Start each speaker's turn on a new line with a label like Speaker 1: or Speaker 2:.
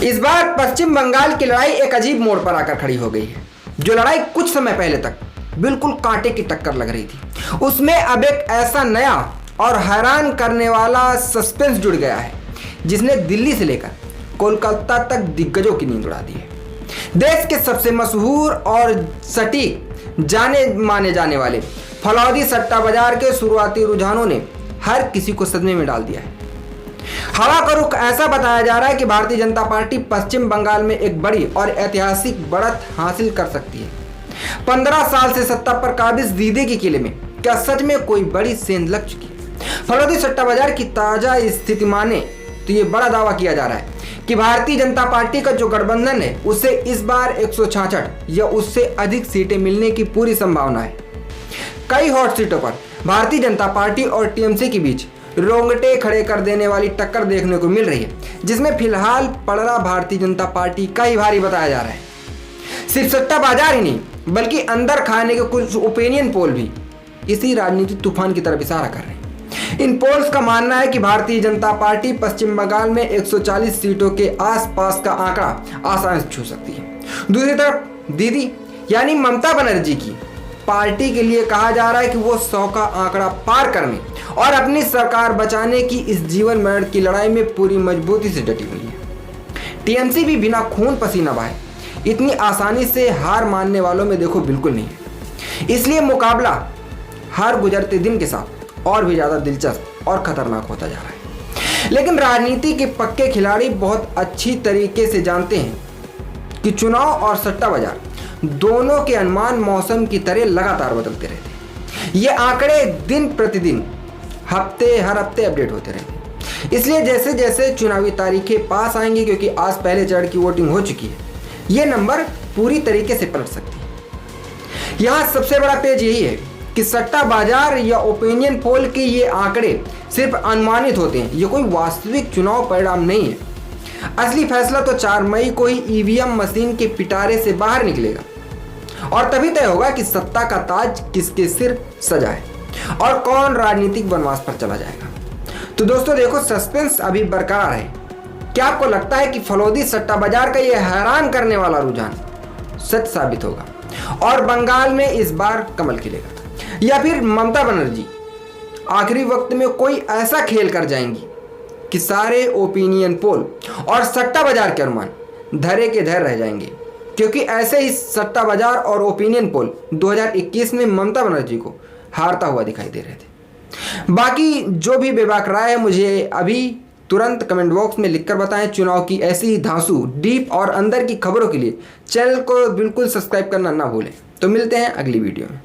Speaker 1: इस बार पश्चिम बंगाल की लड़ाई एक अजीब मोड़ पर आकर खड़ी हो गई है। जो लड़ाई कुछ समय पहले तक बिल्कुल कांटे की टक्कर लग रही थी, उसमें अब एक ऐसा नया और हैरान करने वाला सस्पेंस जुड़ गया है जिसने दिल्ली से लेकर कोलकाता तक दिग्गजों की नींद उड़ा दी है। देश के सबसे मशहूर और सटीक जाने माने जाने वाले फलौदी सट्टा बाजार के शुरुआती रुझानों ने हर किसी को सदमे में डाल दिया है। हवा का रुख ऐसा बताया जा रहा है कि भारतीय जनता पार्टी पश्चिम बंगाल में एक बड़ी और ऐतिहासिक बढ़त हासिल कर सकती है। 15 साल से सत्ता पर काबिज दीदी के किले में क्या सच में कोई बड़ी सेंध लग चुकी है? फलौदी सट्टा बाजार की ताजा स्थिति माने तो ये बड़ा दावा किया जा रहा है कि भारतीय जनता पार्टी का जो गठबंधन है उसे इस बार 166 या उससे अधिक सीटें मिलने की पूरी संभावना है। कई हॉट सीटों पर भारतीय जनता पार्टी और टीएमसी के बीच रोंगटे खड़े कर देने वाली टक्कर देखने को मिल रही है, जिसमें फिलहाल पलड़ा भारतीय जनता पार्टी का ही भारी बताया जा रहा है। सिर्फ सट्टा बाजार ही नहीं बल्कि अंदर खाने के कुछ ओपिनियन पोल भी इसी राजनीतिक तूफान की तरफ इशारा कर रहे हैं। इन पोल्स का मानना है कि भारतीय जनता पार्टी पश्चिम बंगाल में 140 सीटों के आसपास का आंकड़ा आसानी से छू सकती है। दूसरी तरफ दीदी यानी ममता बनर्जी की पार्टी के लिए कहा जा रहा है कि वो 100 का आंकड़ा पार करने और अपनी सरकार बचाने की इस जीवन मरण की लड़ाई में पूरी मजबूती से डटी हुई है। टीएमसी भी बिना खून पसीना बहाए इतनी आसानी से हार मानने वालों में देखो बिल्कुल नहीं है। इसलिए मुकाबला हर गुजरते दिन के साथ और भी ज़्यादा दिलचस्प और खतरनाक होता जा रहा है। लेकिन राजनीति के पक्के खिलाड़ी बहुत अच्छी तरीके से जानते हैं कि चुनाव और सट्टा बाजार दोनों के अनुमान मौसम की तरह लगातार बदलते रहते हैं। ये आंकड़े दिन प्रतिदिन हर हफ्ते अपडेट होते रहते हैं। इसलिए जैसे जैसे चुनावी तारीखें पास आएंगी, क्योंकि आज पहले चरण की वोटिंग हो चुकी है, ये नंबर पूरी तरीके से पलट सकती है। यहाँ सबसे बड़ा पेज यही है कि सट्टा बाजार या ओपिनियन पोल के ये आंकड़े सिर्फ अनुमानित होते हैं, ये कोई वास्तविक चुनाव परिणाम नहीं है। असली फैसला तो 4 मई को ही ईवीएम मशीन के पिटारे से बाहर निकलेगा और तभी तय होगा कि सत्ता का ताज किसके सिर सजा है और कौन राजनीतिक वनवास पर चला जाएगा। तो दोस्तों देखो, सस्पेंस अभी बरकरार है। क्या आपको लगता है कि फलौदी सट्टा बाजार का यह हैरान करने वाला रुझान सच साबित होगा और बंगाल में इस बार कमल खिलेगा, या फिर ममता बनर्जी आखिरी वक्त में कोई ऐसा खेल कर जाएंगी कि सारे ओपिनियन पोल और सट्टा बाजार के अनुमान धरे के धर रह जाएंगे? क्योंकि ऐसे ही सट्टा बाजार और ओपिनियन पोल 2021 में ममता बनर्जी को हारता हुआ दिखाई दे रहे थे। बाकी जो भी बेबाक राय है मुझे अभी तुरंत कमेंट बॉक्स में लिखकर बताएं। चुनाव की ऐसी ही धांसू, डीप और अंदर की खबरों के लिए चैनल को बिल्कुल सब्सक्राइब करना ना भूलें। तो मिलते हैं अगली वीडियो में।